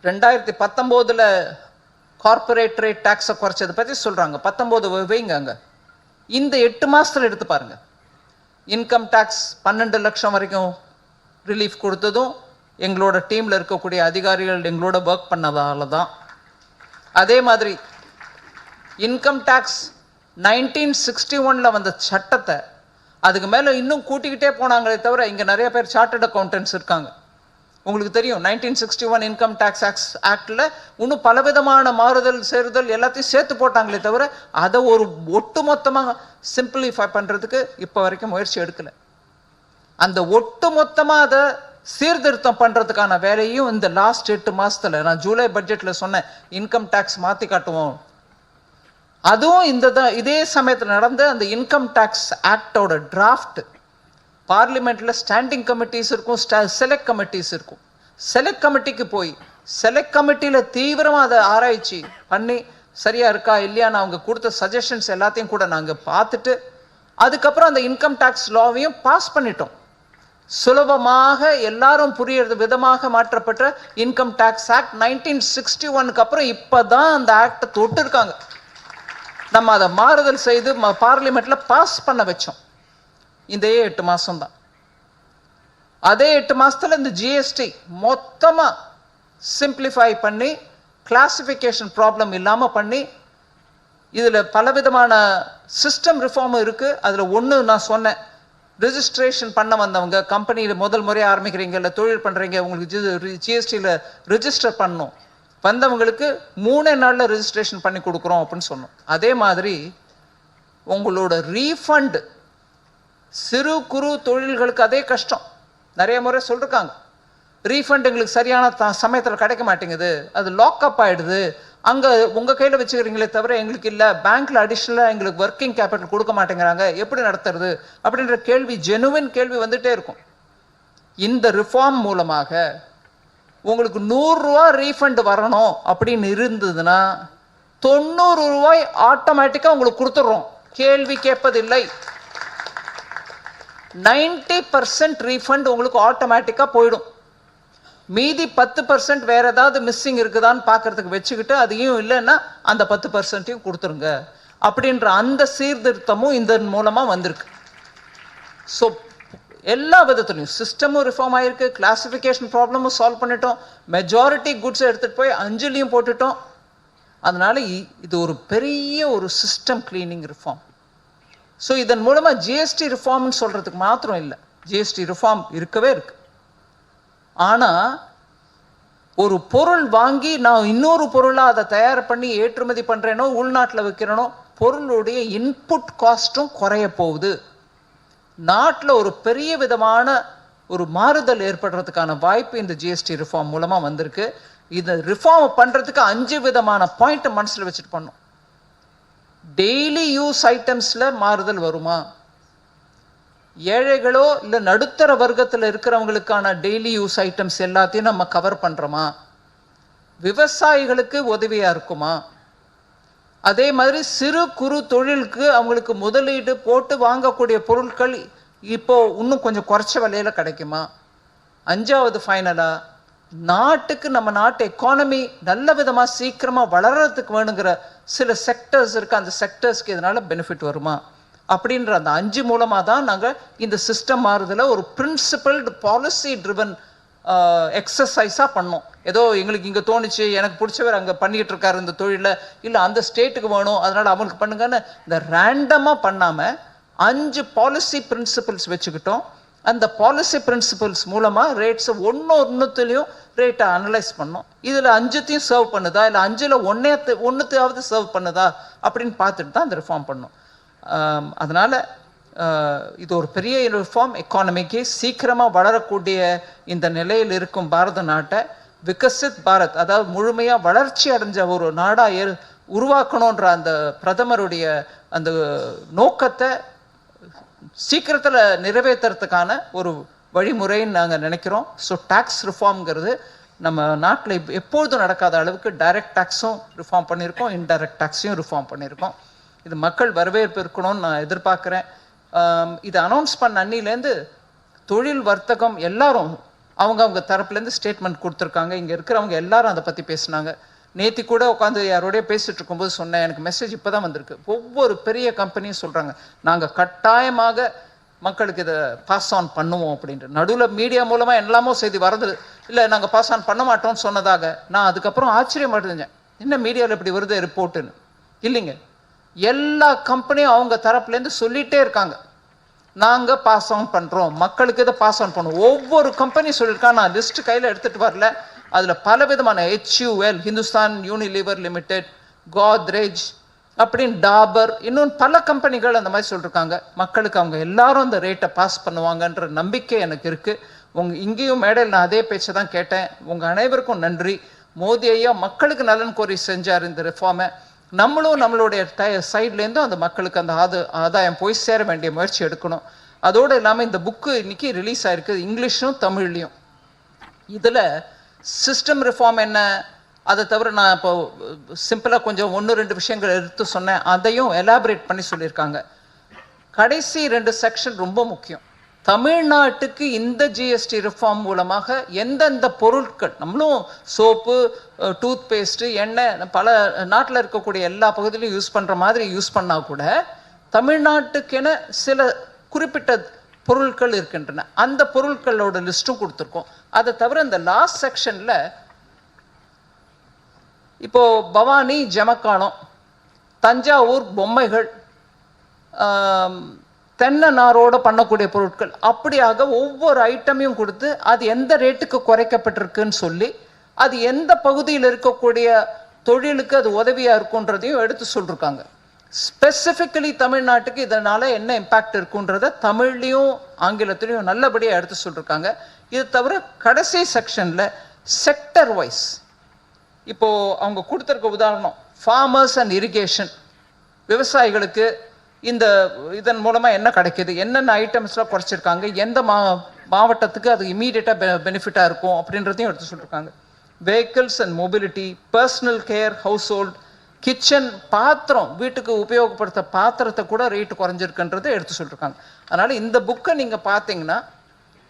2019 கார்பரேட் ரேட் டேக்ஸை குறைச்சதை பற்றி சொல்கிறாங்க. 19 வைங்க அங்கே. இந்த 8 மாதத்தில் எடுத்து பாருங்க, இன்கம் டேக்ஸ் 12 லட்சம் வரைக்கும் ரிலீஃப் கொடுத்ததும் எங்களோட டீமில் இருக்கக்கூடிய அதிகாரிகள் எங்களோட ஒர்க் பண்ணதால தான். அதே மாதிரி இன்கம் டேக்ஸ் 1961 வந்த சட்டத்தை அதுக்கு மேலே இன்னும் கூட்டிக்கிட்டே போனாங்களே தவிர, இங்கே நிறைய பேர் சார்ட்டர்ட் அக்கௌண்டன்ட்ஸ் இருக்காங்க, உங்களுக்கு தெரியும் 1961 இன்கம் டேக்ஸ் ஆக்டில் இன்னும் பலவிதமான மாறுதல் சேருதல் எல்லாத்தையும் சேர்த்து போட்டாங்களே தவிர அதை ஒரு ஒட்டுமொத்தமாக சிம்பிளிஃபை பண்ணுறதுக்கு இப்போ வரைக்கும் முயற்சி எடுக்கலை. அந்த ஒட்டுமொத்தமாக அதை சீர்திருத்தம் பண்ணுறதுக்கான வேலையும் இந்த லாஸ்ட் 8 மாதத்தில் நான் ஜூலை பட்ஜெட்டில் சொன்னேன், இன்கம் டேக்ஸ் மாற்றி காட்டுவோம். அதுவும் இதே சமயத்தில் நடந்த அந்த இன்கம் டேக்ஸ் ஆக்டோட டிராஃப்ட் பார்லிமெண்ட்டில் ஸ்டாண்டிங் கமிட்டிஸ் இருக்கும், செலக்ட் கமிட்டிஸ் இருக்கும். செலக்ட் கமிட்டிக்கு போய் செலக்ட் கமிட்டியில் தீவிரமாக அதை ஆராய்ச்சி பண்ணி சரியாக இருக்கா இல்லையான்னு அவங்க கொடுத்த சஜஷன்ஸ் எல்லாத்தையும் கூட நாங்கள் பார்த்துட்டு அதுக்கப்புறம் அந்த இன்கம் டேக்ஸ் லாவையும் பாஸ் பண்ணிட்டோம். சுலபமாக எல்லாரும் புரியறது விதமாக மாற்றப்பட்ட இன்கம் டேக்ஸ் ஆக்ட் 1961 அப்புறம் இப்போ தான் அந்த ஆக்டை தொட்டு இருக்காங்க. நம்ம அதை மாறுதல் செய்து பார்லிமெண்ட்டில் பாஸ் பண்ண வச்சோம். இதே 8 மாதம் தான். அதே 8 மாதத்தில் இந்த ஜிஎஸ்டி மொத்தமாக சிம்பிளிஃபை பண்ணி கிளாசிஃபிகேஷன் ப்ராப்ளம் இல்லாமல் பண்ணி இதில் பலவிதமான சிஸ்டம் ரிஃபார்மும் இருக்குது. அதில் ஒன்று நான் சொன்னேன், ரிஜிஸ்ட்ரேஷன் பண்ண வந்தவங்க, கம்பெனியில் முதல் முறையாக ஆரம்பிக்கிறீங்க இல்லை தொழில் பண்ணுறீங்க, உங்களுக்கு ஜிஎஸ்டியில் ரிஜிஸ்டர் பண்ணணும், வந்தவங்களுக்கு 3 நாளில் ரிஜிஸ்ட்ரேஷன் பண்ணி கொடுக்குறோம் அப்படின்னு சொன்னோம். அதே மாதிரி உங்களோட ரீஃபண்ட் சிறு குறு தொழில்களுக்கு அதே கஷ்டம். நிறைய முறை சொல்லிருக்காங்க, ரீஃபண்ட் எங்களுக்கு சரியான சமயத்தில் கிடைக்க மாட்டேங்குது, அது லாக்அப் ஆகிடுது, அங்கே உங்கள் கையில் வச்சுக்கிறீங்களே தவிர எங்களுக்கு இல்லை, பேங்க்கில் அடிஷ்னலாக எங்களுக்கு ஒர்க்கிங் கேபிட்டல் கொடுக்க மாட்டேங்கிறாங்க, எப்படி நடத்துறது அப்படின்ற கேள்வி, ஜெனுவின் கேள்வி வந்துகிட்டே இருக்கும். இந்த ரிஃபார்ம் மூலமாக உங்களுக்கு 100 ரூபா ரீஃபண்ட் வரணும் அப்படின்னு இருந்ததுன்னா 90 ரூபாய் ஆட்டோமேட்டிக்காக உங்களுக்கு கொடுத்துட்றோம், கேள்வி கேட்பதில்லை. 90% ரீஃபண்ட் உங்களுக்கு ஆட்டோமேட்டிக்காக போயிடும். மீதி 10% வேற ஏதாவது மிஸ்ஸிங் இருக்குதான்னு பார்க்கறதுக்கு வச்சுக்கிட்டு அதையும் இல்லைன்னா அந்த 10%ஐயும் கொடுத்துருங்க அப்படின்ற அந்த சீர்திருத்தமும் இதன் மூலமாக வந்திருக்கு. ஸோ எல்லா விதத்துலையும் சிஸ்டமும் ரிஃபார்ம் ஆகிருக்கு, கிளாசிஃபிகேஷன் ப்ராப்ளமும் சால்வ் பண்ணிட்டோம், மெஜாரிட்டி குட்ஸை எடுத்துகிட்டு போய் 5லையும் போட்டுட்டோம். அதனால இது ஒரு பெரிய ஒரு சிஸ்டம் கிளீனிங் ரிஃபார்ம். ஸோ இதன் மூலமாக ஜிஎஸ்டி ரிஃபார்ம்னு சொல்கிறதுக்கு மாத்திரம் இல்லை, ஜிஎஸ்டி ரிஃபார்ம் இருக்கவே இருக்கு. ஆனால் ஒரு பொருள் வாங்கி நான் இன்னொரு பொருளாக அதை தயார் பண்ணி ஏற்றுமதி பண்ணுறேனோ உள்நாட்டில் வைக்கிறேனோ பொருளுடைய இன்புட் காஸ்ட்டும் குறைய போகுது. நாட்டில் ஒரு பெரிய விதமான ஒரு மாறுதல் ஏற்படுறதுக்கான வாய்ப்பு இந்த ஜிஎஸ்டி ரிஃபார்ம் மூலமாக வந்திருக்கு. இந்த ரிஃபார்ம் பண்ணுறதுக்கு 5 விதமான பாயிண்ட்டை மனசில் வச்சுட்டு பண்ணோம். டெய்லி யூஸ் ஐட்டம்ஸில் மாறுதல் வருமா, ஏழைகளோ இல்லை நடுத்தர வர்க்கத்தில் இருக்கிறவங்களுக்கான டெய்லி யூஸ் ஐட்டம்ஸ் எல்லாத்தையும் நம்ம கவர் பண்ணுறோமா? விவசாயிகளுக்கு உதவியாக இருக்குமா? அதே மாதிரி சிறு குறு தொழிலுக்கு அவங்களுக்கு முதலீடு போட்டு வாங்கக்கூடிய பொருட்கள் இப்போ இன்னும் கொஞ்சம் குறைச்ச விலையில கிடைக்குமா? 5வது ஃபைனலா, நாட்டுக்கு நம்ம நாட்டு எக்கானமி நல்ல விதமாக சீக்கிரமாக வளர்கிறதுக்கு வேணுங்கிற சில செக்டர்ஸ் இருக்குது, அந்த செக்டர்ஸ்க்கு இதனால் பெனிஃபிட் வருமா அப்படின்ற அந்த 5 மூலமாக தான் நாங்கள் இந்த சிஸ்டம் மாறுதல ஒரு பிரின்சிபல்டு பாலிசி ட்ரிவன் எக்ஸசைஸாக பண்ணோம். ஏதோ எங்களுக்கு இங்கே தோணுச்சு, எனக்கு பிடிச்சவர் அங்கே பண்ணிகிட்டு இருக்காரு இந்த தொழிலை, இல்லை அந்த ஸ்டேட்டுக்கு வேணும் அதனால் அவங்களுக்கு பண்ணுங்கன்னு இந்த ரேண்டமாக பண்ணாமல் 5 பாலிசி பிரின்சிபல்ஸ் வச்சுக்கிட்டோம். அந்த பாலிசி பிரின்சிபல்ஸ் மூலமாக ரேட்ஸை ஒன்றுத்துலேயும் ரேட்டை அனலைஸ் பண்ணோம். இதில் 5த்தையும் சர்வ் பண்ணுதா, இல்லை 5ல் ஒன்றுத்தையாவது சர்வ் பண்ணுதா அப்படின்னு பார்த்துட்டு தான் அந்த ரிஃபார்ம் பண்ணோம். அதனால் இது ஒரு பெரிய ரிஃபார்ம். எக்கானமிக்கு சீக்கிரமாக வளரக்கூடிய இந்த நிலையில் இருக்கும் பாரத நாட்டை விகசித் பாரத், அதாவது முழுமையாக வளர்ச்சி அடைஞ்ச ஒரு நாடாக உருவாக்கணுன்ற அந்த பிரதமருடைய அந்த நோக்கத்தை சீக்கிரத்தில் நிறைவேற்றுறதுக்கான ஒரு வழிமுறைன்னு நாங்கள் நினைக்கிறோம். ஸோ டேக்ஸ் ரிஃபார்ம்ங்கிறது நம்ம நாட்டில் எப்பொழுதும் நடக்காத அளவுக்கு டைரக்ட் டேக்ஸும் ரிஃபார்ம் பண்ணியிருக்கோம், இன்டைரக்ட் டேக்ஸையும் ரிஃபார்ம் பண்ணியிருக்கோம். இது மக்கள் வரவேற்பு இருக்கணும்னு நான் எதிர்பார்க்குறேன். இது அனௌன்ஸ் பண்ண அன்னிலேருந்து தொழில் வர்த்தகம் எல்லாரும் அவங்க தரப்புலேருந்து ஸ்டேட்மெண்ட் கொடுத்துருக்காங்க. இங்கே இருக்கிறவங்க எல்லாரும் அதை பற்றி பேசினாங்க. நேற்று கூட உட்காந்து யாரோடய பேசிகிட்டு இருக்கும்போது சொன்னேன், எனக்கு மெசேஜ் இப்போ தான் வந்திருக்கு. ஒவ்வொரு பெரிய கம்பெனியும் சொல்கிறாங்க, நாங்கள் கட்டாயமாக மக்களுக்கு இதை பாஸ் ஆன் பண்ணுவோம் அப்படின்ட்டு. நடுவில் மீடியா மூலமாக எல்லாமோ செய்தி வரது இல்லை, நாங்கள் பாஸ் ஆன் பண்ண மாட்டோம்னு சொன்னதாக. நான் அதுக்கப்புறம் ஆச்சரியப்பட்டுருந்தேன், என்ன மீடியாவில் இப்படி வருது ரிப்போர்ட்டுன்னு. இல்லைங்க, எல்லா கம்பெனியும் அவங்க தரப்புலேருந்து சொல்லிகிட்டே இருக்காங்க, நாங்கள் பாஸ் ஆன் பண்ணுறோம், மக்களுக்கு இதை பாஸ் ஆன் பண்ணுவோம். ஒவ்வொரு கம்பெனியும் சொல்லியிருக்காங்க. நான் லிஸ்ட்டு கையில் எடுத்துகிட்டு வரல, அதில் பல விதமான HUL, Hindustan Unilever limited, Godrej அப்படின்னு டாபர், இன்னும் பல கம்பெனிகள் அந்த மாதிரி சொல்லியிருக்காங்க. மக்களுக்கு அவங்க எல்லாரும் அந்த ரேட்டை பாஸ் பண்ணுவாங்கன்ற நம்பிக்கை எனக்கு இருக்குது. இங்கேயும் மேடையில் நான் அதே பேச்சை தான் கேட்டேன். உங்கள் அனைவருக்கும் நன்றி. மோடி ஐயா மக்களுக்கு நலன் கோரி செஞ்சார் இந்த ரிஃபார்மை. நம்மளும் நம்மளுடைய சைட்லேருந்தும் அந்த மக்களுக்கு அந்த ஆதாயம் போய் சேர வேண்டிய முயற்சி எடுக்கணும். அதோடு இல்லாமல் இந்த புக்கு இன்னைக்கு ரிலீஸ் ஆகிருக்கு இங்கிலீஷும் தமிழ்லையும். இதில் சிஸ்டம் ரிஃபார்ம் என்ன, அதை தவிர நான் இப்போ சிம்பிளாக கொஞ்சம் 1-2 விஷயங்கள் எடுத்து சொன்னேன், அதையும் எலாபரேட் பண்ணி சொல்லியிருக்காங்க. கடைசி 2 செக்ஷன் ரொம்ப முக்கியம். தமிழ்நாட்டுக்கு இந்த ஜிஎஸ்டி ரிஃபார்ம் மூலமாக எந்தெந்த பொருட்கள், நம்மளும் சோப்பு, டூத் பேஸ்ட்டு, எண்ணெய் பல நாட்டில் இருக்கக்கூடிய எல்லா பகுதியிலையும் யூஸ் பண்ணுற மாதிரி யூஸ் பண்ணால் கூட தமிழ்நாட்டுக்கென சில குறிப்பிட்ட பொருட்கள் இருக்கின்றன. அந்த பொருட்களோட லிஸ்ட்டும் கொடுத்துருக்கோம். அதை தவிர இந்த லாஸ்ட் செக்ஷனில் இப்போது பவானி ஜமக்காலம், தஞ்சாவூர் பொம்மைகள், தென்னை நாரோடு பண்ணக்கூடிய பொருட்கள், அப்படியாக ஒவ்வொரு ஐட்டமையும் கொடுத்து அது எந்த ரேட்டுக்கு குறைக்கப்பட்டிருக்குன்னு சொல்லி அது எந்த பகுதியில் இருக்கக்கூடிய தொழிலுக்கு அது உதவியாக இருக்குன்றதையும் எடுத்து சொல்லியிருக்காங்க. ஸ்பெசிஃபிக்கலி தமிழ்நாட்டுக்கு இதனால் என்ன இம்பேக்ட் இருக்குன்றத தமிழ்லையும் ஆங்கிலத்திலையும் நல்லபடியாக எடுத்து சொல்லியிருக்காங்க. இது தவிர கடைசி செக்ஷனில் செக்டர் வைஸ் இப்போது அவங்க கொடுத்துருக்க உதாரணம் ஃபார்மர்ஸ் அண்ட் இரிகேஷன், விவசாயிகளுக்கு இதன் மூலமாக என்ன கிடைக்கிது, என்னென்ன ஐட்டம்ஸ்லாம் குறைச்சிருக்காங்க, எந்த மாவட்டத்துக்கு அது இமீடியட்டாக பெனிஃபிட்டாக இருக்கும் அப்படின்றதையும் எடுத்து சொல்லியிருக்காங்க. Vehicles and mobility, personal care, house hold, kitchen, பாத்திரம், வீட்டுக்கு உபயோகப்படுத்த பாத்திரத்தை கூட ரேட்டு குறைஞ்சிருக்குன்றதை எடுத்து சொல்லியிருக்காங்க. அதனால் இந்த புக்கை நீங்கள் பார்த்தீங்கன்னா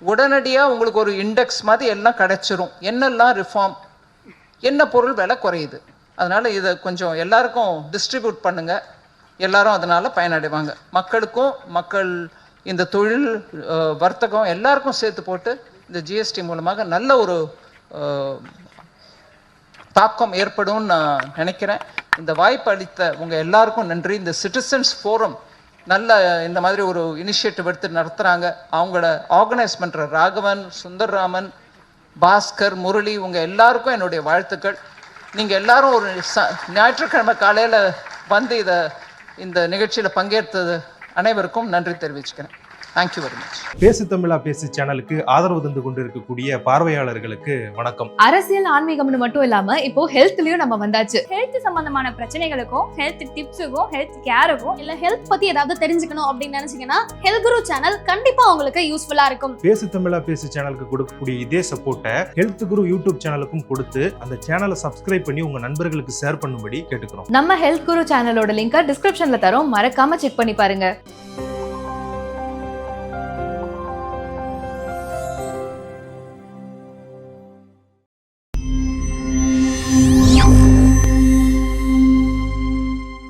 உடனடியாக உங்களுக்கு ஒரு இண்டெக்ஸ் மாதிரி எல்லாம் கிடைச்சிரும், என்னெல்லாம் ரிஃபார்ம், என்ன பொருள் விலை குறையுது. அதனால் இதை கொஞ்சம் எல்லாருக்கும் டிஸ்ட்ரிபியூட் பண்ணுங்கள், எல்லாரும் அதனால் பயனடைவாங்க. மக்களுக்கும் மக்கள் இந்த தொழில் வர்த்தகம் எல்லாருக்கும் சேர்த்து போட்டு இந்த ஜிஎஸ்டி மூலமாக நல்ல ஒரு தாக்கம் ஏற்படும் நான் நினைக்கிறேன். இந்த வாய்ப்பு அளித்த உங்கள் எல்லாருக்கும் நன்றி. இந்த சிட்டிசன்ஸ் ஃபோரம் நல்ல இந்த மாதிரி ஒரு இனிஷியேட்டிவ் எடுத்து நடத்துகிறாங்க. அவங்கள ஆர்கனைஸ் பண்ணுற ராகவன், சுந்தர்ராமன், பாஸ்கர், முரளி, உங்கள் எல்லாருக்கும் என்னுடைய வாழ்த்துக்கள். நீங்கள் எல்லாரும் ஒரு ஞாயிற்றுக்கிழமை காலையில் வந்து இந்த நிகழ்ச்சியில் பங்கேற்றது அனைவருக்கும் நன்றி தெரிவிச்சுக்கிறேன். Thank you very much. பேசு தமிழா பேசு சேனலுக்கு ஆதரவு தந்து கொண்டிருக்கக்கூடிய பார்வையாளர்களுக்கு வணக்கம். அரசியல் ஆன்மீகம்னு மட்டும் இல்லாம இப்போ ஹெல்த்லயும் நம்ம வந்தாச்சு. ஹெல்த் சம்பந்தமான பிரச்சனைகளுக்கும் ஹெல்த் டிப்ஸுக்கும் ஹெல்த் கேருக்கும் இல்ல ஹெல்த் பத்தி ஏதாவது தெரிஞ்சுக்கணும் அப்படின்னு நினைச்சீங்கன்னா ஹெல்த் குரு சேனல் கண்டிப்பா உங்களுக்கு யூஸ்ஃபுல்லா இருக்கும். பேசு தமிழா பேசு சேனலுக்கு கொடுக்கக்கூடிய இதே சப்போர்ட்டை ஹெல்த் குரு யூடியூப் சேனலுக்கும் கொடுத்து அந்த சேனலை சப்ஸ்கிரைப் பண்ணி உங்க நண்பர்களுக்கு ஷேர் பண்ணும்படி கேட்டுக்கிறோம். நம்ம ஹெல்த் குரு சேனலோட லிங்கை டிஸ்கிரிப்ஷன்ல தரோம், மறக்காம செக் பண்ணி பாருங்க.